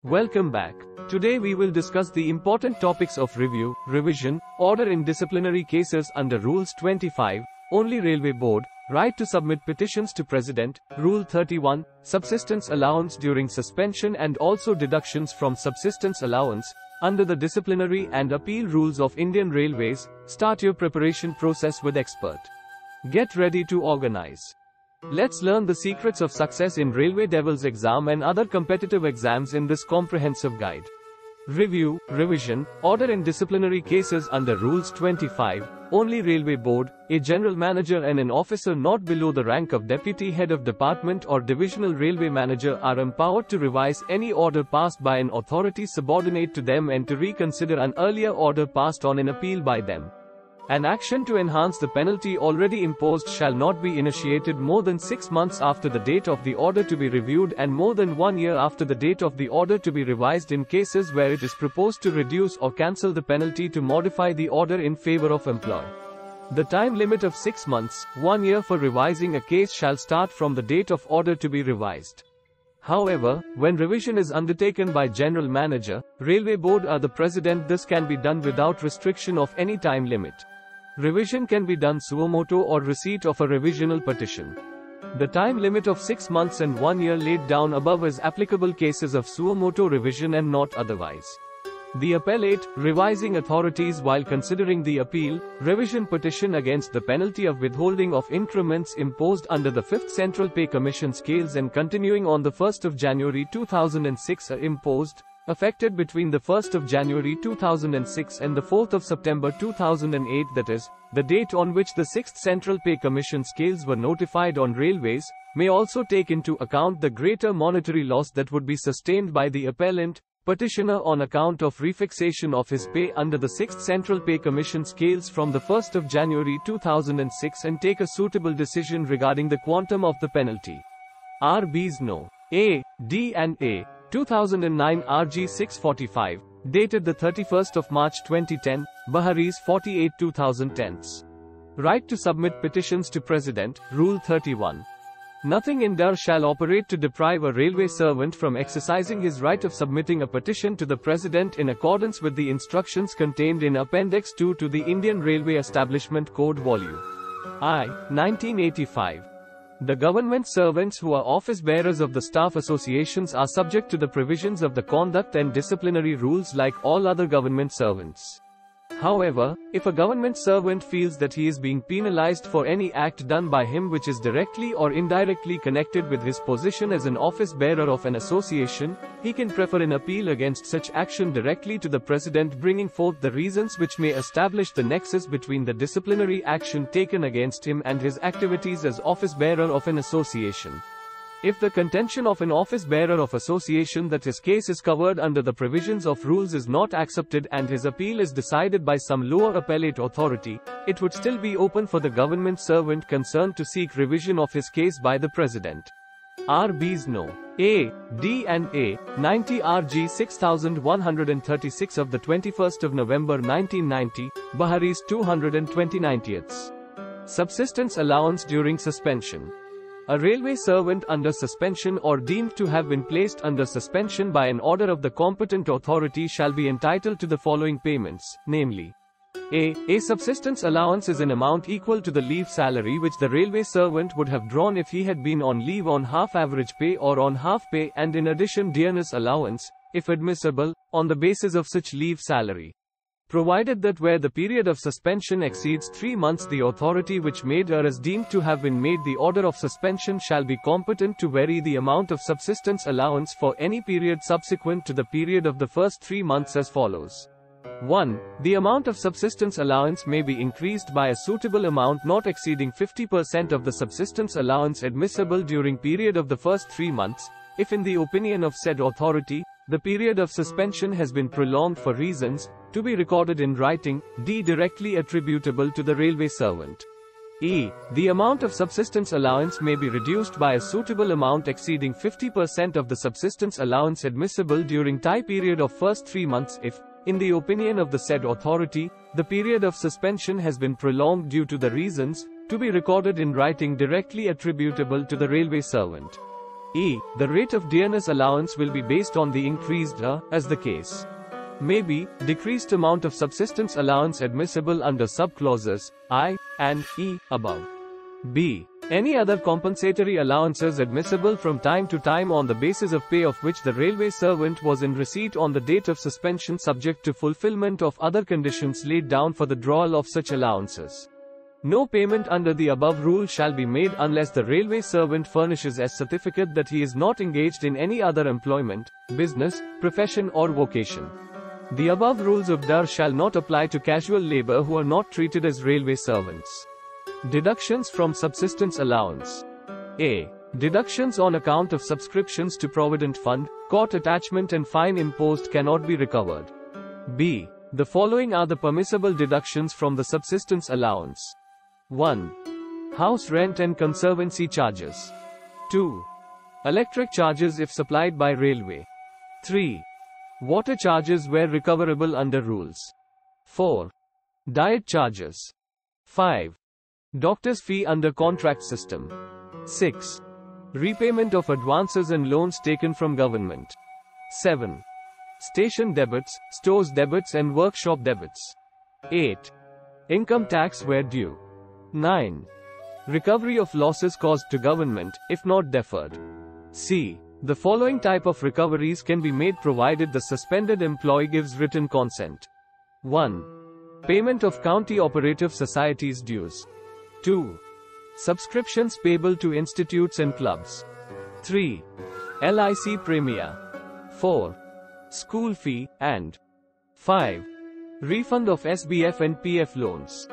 Welcome back. Today we will discuss the important topics of review, revision, order in disciplinary cases under Rules 25, only Railway Board, right to submit petitions to President, Rule 31, subsistence allowance during suspension and also deductions from subsistence allowance, under the disciplinary and appeal rules of Indian Railways. Start your preparation process with expert. Get ready to organize. Let's learn the secrets of success in Railway Devil's exam and other competitive exams in this comprehensive guide. Review, revision, order in disciplinary cases under Rules 25, only Railway Board, a General Manager and an officer not below the rank of Deputy Head of Department or Divisional Railway Manager are empowered to revise any order passed by an authority subordinate to them and to reconsider an earlier order passed on an appeal by them. An action to enhance the penalty already imposed shall not be initiated more than 6 months after the date of the order to be reviewed and more than 1 year after the date of the order to be revised in cases where it is proposed to reduce or cancel the penalty to modify the order in favor of employer. The time limit of 6 months, 1 year for revising a case shall start from the date of order to be revised. However, when revision is undertaken by General Manager, Railway Board or the President, this can be done without restriction of any time limit. Revision can be done suo moto or receipt of a revisional petition. The time limit of 6 months and 1 year laid down above is applicable cases of suo moto revision and not otherwise. The appellate, revising authorities while considering the appeal, revision petition against the penalty of withholding of increments imposed under the 5th Central Pay Commission scales and continuing on the 1st of January 2006 are imposed, affected between the 1st of January 2006 and the 4th of September 2008, that is, the date on which the 6th Central Pay Commission scales were notified on railways, may also take into account the greater monetary loss that would be sustained by the appellant, petitioner on account of refixation of his pay under the 6th Central Pay Commission scales from the 1st of January 2006 and take a suitable decision regarding the quantum of the penalty. RBs No. A, D and A. 2009 RG 645, dated the 31st of March 2010, Baharis 48 2010. Right to submit petitions to President, Rule 31. Nothing in Dar shall operate to deprive a railway servant from exercising his right of submitting a petition to the President in accordance with the instructions contained in Appendix 2 to the Indian Railway Establishment Code Vol. I, 1985. The government servants who are office bearers of the staff associations are subject to the provisions of the conduct and disciplinary rules like all other government servants. However, if a government servant feels that he is being penalized for any act done by him which is directly or indirectly connected with his position as an office bearer of an association, he can prefer an appeal against such action directly to the President, bringing forth the reasons which may establish the nexus between the disciplinary action taken against him and his activities as office bearer of an association. If the contention of an office bearer of association that his case is covered under the provisions of rules is not accepted and his appeal is decided by some lower appellate authority, it would still be open for the government servant concerned to seek revision of his case by the President. RBs No. A, D and A, 90 RG 6136 of the 21st of November 1990, Baharis 220/90. Subsistence allowance during suspension. A railway servant under suspension or deemed to have been placed under suspension by an order of the competent authority shall be entitled to the following payments, namely: A subsistence allowance is an amount equal to the leave salary which the railway servant would have drawn if he had been on leave on half-average pay or on half pay, and in addition dearness allowance, if admissible, on the basis of such leave salary. Provided that where the period of suspension exceeds 3 months, the authority which made or is deemed to have been made the order of suspension shall be competent to vary the amount of subsistence allowance for any period subsequent to the period of the first 3 months as follows. 1. The amount of subsistence allowance may be increased by a suitable amount not exceeding 50% of the subsistence allowance admissible during period of the first 3 months, if in the opinion of said authority, the period of suspension has been prolonged for reasons, to be recorded in writing, D. directly attributable to the railway servant. E. The amount of subsistence allowance may be reduced by a suitable amount exceeding 50% of the subsistence allowance admissible during time period of first 3 months if, in the opinion of the said authority, the period of suspension has been prolonged due to the reasons, to be recorded in writing directly attributable to the railway servant. E. The rate of dearness allowance will be based on the increased, as the case may be, decreased amount of subsistence allowance admissible under subclauses I and E above. B. Any other compensatory allowances admissible from time to time on the basis of pay of which the railway servant was in receipt on the date of suspension, subject to fulfillment of other conditions laid down for the drawal of such allowances. No payment under the above rule shall be made unless the railway servant furnishes a certificate that he is not engaged in any other employment, business, profession or vocation. The above rules of DAR shall not apply to casual labor who are not treated as railway servants. Deductions from subsistence allowance. A. Deductions on account of subscriptions to Provident Fund, court attachment and fine imposed cannot be recovered. B. The following are the permissible deductions from the subsistence allowance. 1. House rent and conservancy charges. 2. Electric charges if supplied by railway. 3. Water charges where recoverable under rules. 4. Diet charges. 5. Doctor's fee under contract system. 6. Repayment of advances and loans taken from government. 7. Station debits, stores debits and workshop debits. 8. Income tax where due. 9. Recovery of losses caused to government, if not deferred. C. The following type of recoveries can be made provided the suspended employee gives written consent. 1. Payment of county operative societies dues. 2. Subscriptions payable to institutes and clubs. 3. LIC premia. 4. School fee, and 5. Refund of SBF and PF loans.